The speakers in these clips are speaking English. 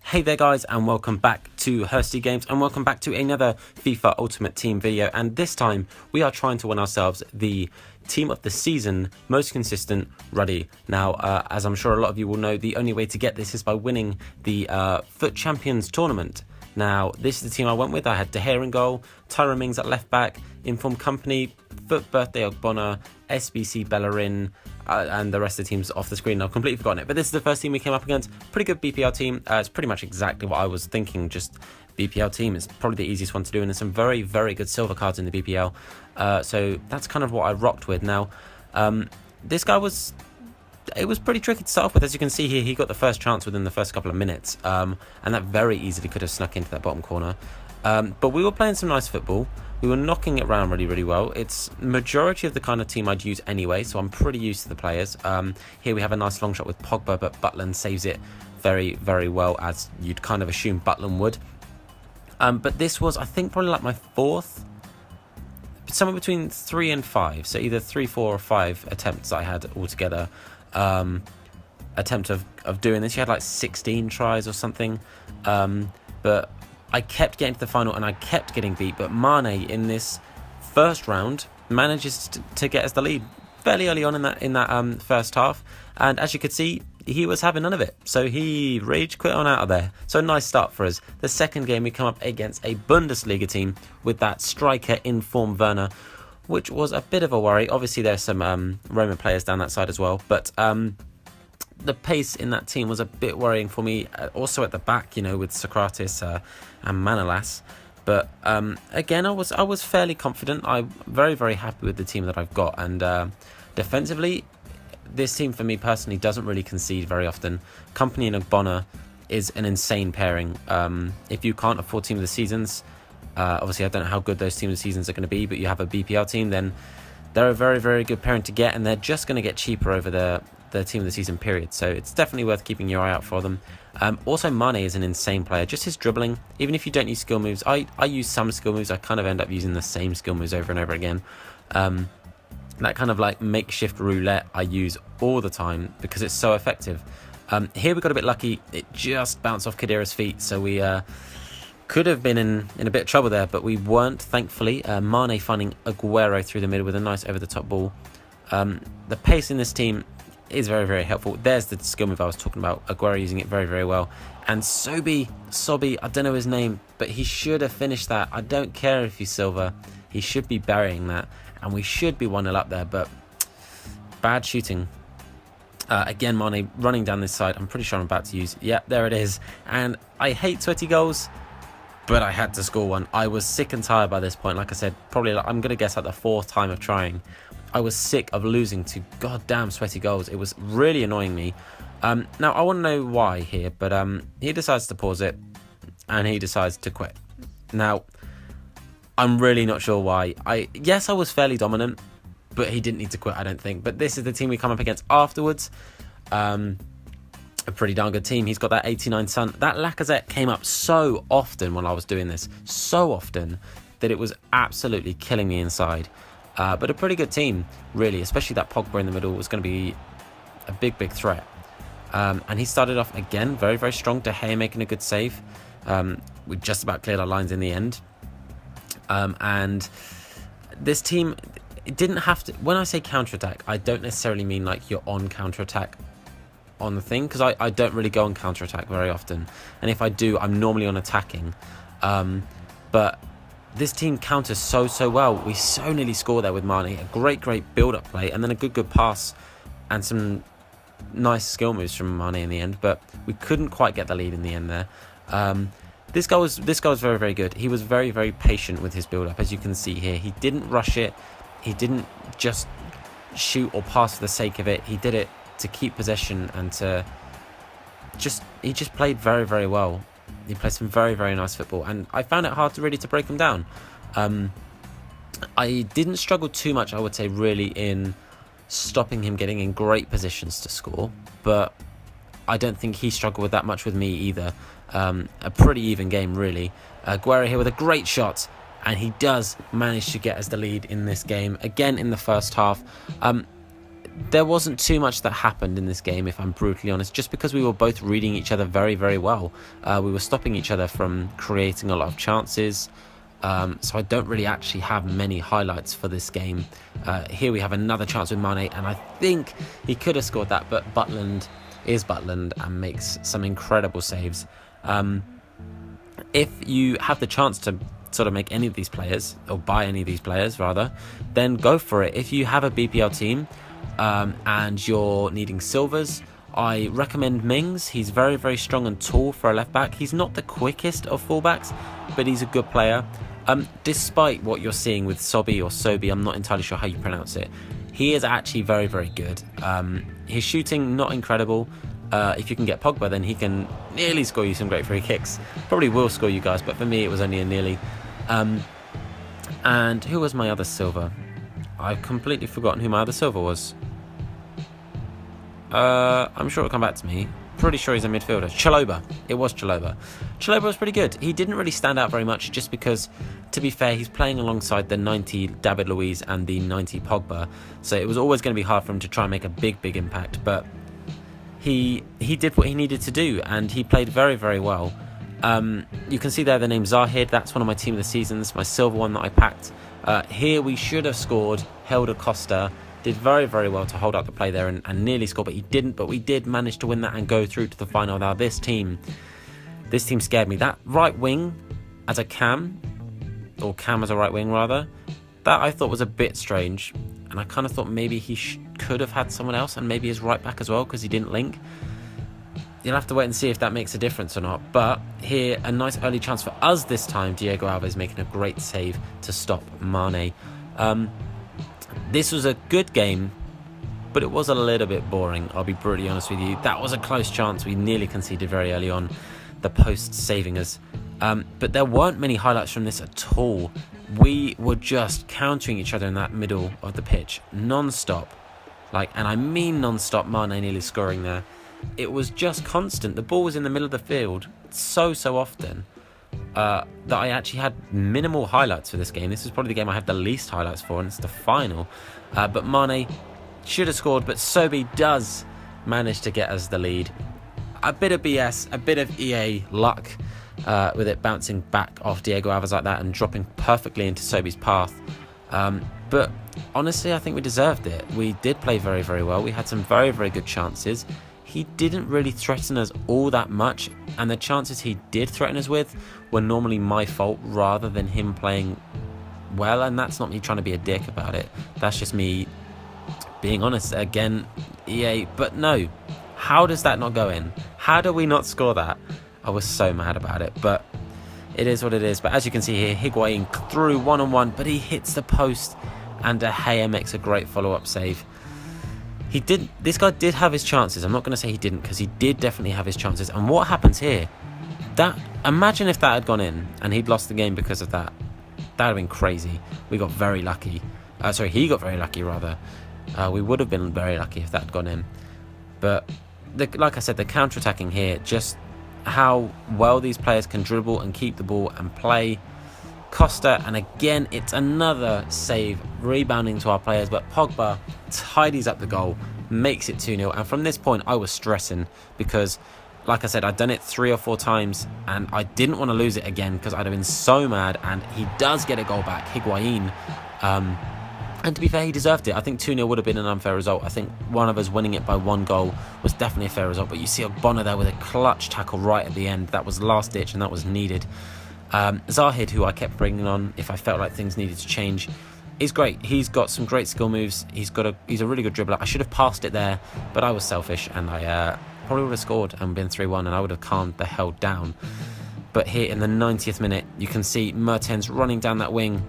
Hey there guys, and welcome back to Hursty Games, and welcome back to another FIFA Ultimate Team video. And this time we are trying to win ourselves the Team of the Season Most Consistent Ruddy. Now, as I'm sure a lot of you will know, the only way to get this is by winning the Foot Champions Tournament. Now, this is the team I went with. I had De Gea in goal, Tyrone Mings at left back, Informed Company, Foot Birthday Ogbonna, SBC Bellerin, and the rest of the teams off the screen. I've completely forgotten it, but this is the first team we came up against. Pretty good BPL team. It's pretty much exactly what I was thinking, just BPL team. It's probably the easiest one to do, and there's some very, very good silver cards in the BPL. So that's kind of what I rocked with. Now, this guy was... It was pretty tricky to start off with. As you can see here, he got the first chance within the first couple of minutes, and that very easily could have snuck into that bottom corner. But we were playing some nice football. We were knocking it around really, really well. It's majority of the kind of team I'd use anyway, so I'm pretty used to the players. Here we have a nice long shot with Pogba, but Butland saves it very, very well, as you'd kind of assume Butland would. But this was, I think, probably like my fourth, somewhere between 3 and 5. So either 3, 4, or 5 attempts I had altogether. Attempt of doing this. You had like 16 tries or something. But I kept getting to the final and I kept getting beat, but Mane in this first round manages to get us the lead fairly early on in that first half, and as you could see, he was having none of it, so he rage quit on out of there. So nice start for us. The second game we come up against a Bundesliga team with that striker in form Werner, which was a bit of a worry. Obviously there's some Roman players down that side as well, but the pace in that team was a bit worrying for me. Also at the back, you know, with Socrates and Manolas. But again, I was fairly confident. I'm very, very happy with the team that I've got. And defensively, this team for me personally doesn't really concede very often. Company and Ogbonna is an insane pairing. If you can't afford Team of the Seasons, obviously I don't know how good those Team of the Seasons are going to be, but you have a BPL team, then they're a very, very good pairing to get, and they're just going to get cheaper over the Team of the Season period, so it's definitely worth keeping your eye out for them. Also, Mane is an insane player. Just his dribbling, even if you don't use skill moves, I use some skill moves. I kind of end up using the same skill moves over and over again. That kind of like makeshift roulette I use all the time because it's so effective. Here we got a bit lucky. It just bounced off Khedira's feet, so we could have been in a bit of trouble there, but we weren't, thankfully. Mane finding Aguero through the middle with a nice over-the-top ball. The pace in this team is very, very helpful. There's the skill move I was talking about. Aguero using it very, very well. And Sobby, I don't know his name, but he should have finished that. I don't care if he's silver. He should be burying that. And we should be 1-0 up there, but bad shooting. Again, Mane running down this side. I'm pretty sure I'm about to use... Yeah, there it is. And I hate sweaty goals, but I had to score one. I was sick and tired by this point. Like I said, probably, I'm going to guess, like the 4th time of trying. I was sick of losing to goddamn sweaty goals. It was really annoying me. Now, I want to know why here, but he decides to pause it, and he decides to quit. Now, I'm really not sure why. Yes, I was fairly dominant, but he didn't need to quit, I don't think. But this is the team we come up against afterwards. A pretty darn good team. He's got that 89 Sun. That Lacazette came up so often when I was doing this. So often that it was absolutely killing me inside. But a pretty good team, really, especially that Pogba in the middle was going to be a big, big threat. And he started off again very, very strong. De Gea making a good save. We just about cleared our lines in the end. And this team, it didn't have to... When I say counter-attack, I don't necessarily mean like you're on counter-attack on the thing, because I don't really go on counter-attack very often. And if I do, I'm normally on attacking. But... this team counters so well. We so nearly score there with Mane. A great build-up play, and then a good pass and some nice skill moves from Mane in the end. But we couldn't quite get the lead in the end there. This guy was very, very good. He was very, very patient with his build-up, as you can see here. He didn't rush it. He didn't just shoot or pass for the sake of it. He did it to keep possession and to he just played very, very well. He plays some very, very nice football, and I found it hard to break him down. I didn't struggle too much, I would say, really, in stopping him getting in great positions to score, but I don't think he struggled with that much with me either. A pretty even game, really. Aguero here with a great shot, and he does manage to get us the lead in this game, again in the first half. there wasn't too much that happened in this game, if I'm brutally honest, just because we were both reading each other very, very well. We were stopping each other from creating a lot of chances. So I don't really actually have many highlights for this game. Here we have another chance with Mane, and I think he could have scored that, but Butland is Butland and makes some incredible saves. If you have the chance to sort of make any of these players, or buy any of these players rather, then go for it. If you have a BPL team and you're needing silvers, I recommend Mings. He's very, very strong and tall for a left back. He's not the quickest of fullbacks, but he's a good player. Despite what you're seeing with Sobi or Sobi, I'm not entirely sure how you pronounce it, he is actually very, very good. His shooting, not incredible. If you can get Pogba, then he can nearly score you some great free kicks. Probably will score you guys, but for me it was only a nearly. And who was my other silver? I've completely forgotten who my other silver was. I'm sure it'll come back to me. Pretty sure he's a midfielder. Chalobah. It was Chalobah. Chalobah was pretty good. He didn't really stand out very much just because, to be fair, he's playing alongside the 90 David Luiz and the 90 Pogba. So it was always going to be hard for him to try and make a big, big impact. But he did what he needed to do, and he played very, very well. You can see there the name Zahid. That's one of my team of the seasons, my silver one that I packed. Here we should have scored. Helder Costa did very, very well to hold up the play there and nearly score, but he didn't. But we did manage to win that and go through to the final. Now this team scared me. That right wing as a cam, or cam as a right wing rather, that I thought was a bit strange, and I kind of thought maybe he could have had someone else, and maybe his right back as well, because he didn't link. You'll have to wait and see if that makes a difference or not. But here, a nice early chance for us this time. Diego Alves making a great save to stop Mane. This was a good game, but it was a little bit boring, I'll be brutally honest with you. That was a close chance. We nearly conceded very early on, the post saving us. But there weren't many highlights from this at all. We were just countering each other in that middle of the pitch, non-stop. And I mean non-stop. Mane nearly scoring there. It was just constant. The ball was in the middle of the field so often that I actually had minimal highlights for this game. This is probably the game I have the least highlights for, and it's the final. But Mane should have scored, but Sobi does manage to get us the lead. A bit of BS, a bit of EA luck with it bouncing back off Diego Alves like that and dropping perfectly into Sobi's path. But honestly, I think we deserved it. We did play very, very well. We had some very, very good chances. He didn't really threaten us all that much, and the chances he did threaten us with were normally my fault rather than him playing well, and that's not me trying to be a dick about it. That's just me being honest. Again, EA, but no. How does that not go in? How do we not score that? I was so mad about it, but it is what it is. But as you can see here, Higuain through one-on-one, but he hits the post, and De Gea makes a great follow-up save. This guy did have his chances. I'm not going to say he didn't, because he did definitely have his chances. And what happens here? Imagine if that had gone in and he'd lost the game because of that. That would have been crazy. We got very lucky. He got very lucky rather. We would have been very lucky if that had gone in. But like I said, the counter-attacking here, just how well these players can dribble and keep the ball and play. Costa, and again it's another save, rebounding to our players, but Pogba tidies up the goal, makes it 2-0. And from this point I was stressing, because like I said, I'd done it 3 or 4 times and I didn't want to lose it again, because I'd have been so mad. And he does get a goal back, Higuain, and to be fair, he deserved it. I think 2-0 would have been an unfair result. I think one of us winning it by 1 goal was definitely a fair result, but you see Ogbonna there with a clutch tackle right at the end. That was last ditch and that was needed. Zahid, who I kept bringing on if I felt like things needed to change, is great. He's got some great skill moves. He's a really good dribbler. I should have passed it there, but I was selfish, and I probably would have scored and been 3-1, and I would have calmed the hell down. But here in the 90th minute, you can see Mertens running down that wing.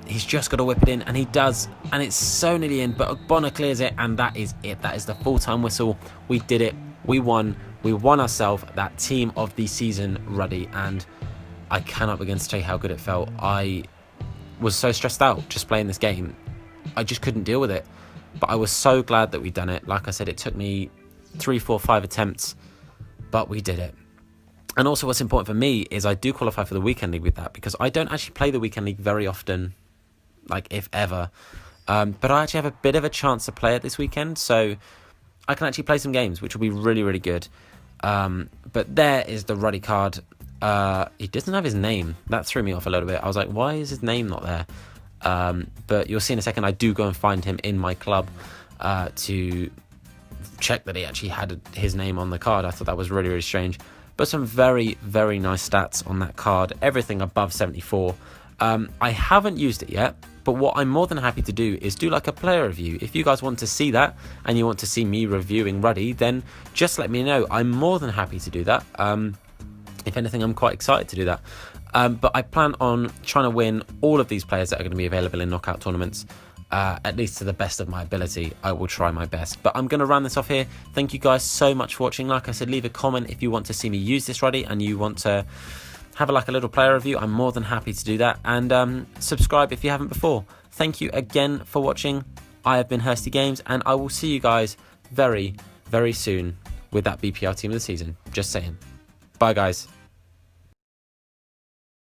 He's just got to whip it in, and he does, and it's so nearly in, but Ogbonna clears it, and that is it. That is the full-time whistle. We did it. We won. We won ourselves that team of the season, Ruddy, and I cannot begin to tell you how good it felt. I was so stressed out just playing this game. I just couldn't deal with it. But I was so glad that we'd done it. Like I said, it took me 3, 4, 5 attempts, but we did it. And also what's important for me is I do qualify for the Weekend League with that, because I don't actually play the Weekend League very often, like if ever. But I actually have a bit of a chance to play it this weekend, so I can actually play some games, which will be really, really good. But there is the Ruddy card. He doesn't have his name. That threw me off a little bit. I was like, why is his name not there? But you'll see in a second, I do go and find him in my club to check that he actually had his name on the card. I thought that was really, really strange. But some very, very nice stats on that card. Everything above 74. I haven't used it yet, but what I'm more than happy to do is do like a player review. If you guys want to see that and you want to see me reviewing Ruddy, then just let me know. I'm more than happy to do that. If anything, I'm quite excited to do that. But I plan on trying to win all of these players that are going to be available in knockout tournaments, at least to the best of my ability. I will try my best. But I'm going to round this off here. Thank you guys so much for watching. Like I said, leave a comment if you want to see me use this Ruddy and you want to have a little player review. I'm more than happy to do that. And subscribe if you haven't before. Thank you again for watching. I have been Hursty Games, and I will see you guys very, very soon with that BPL team of the season. Just saying. Bye, guys.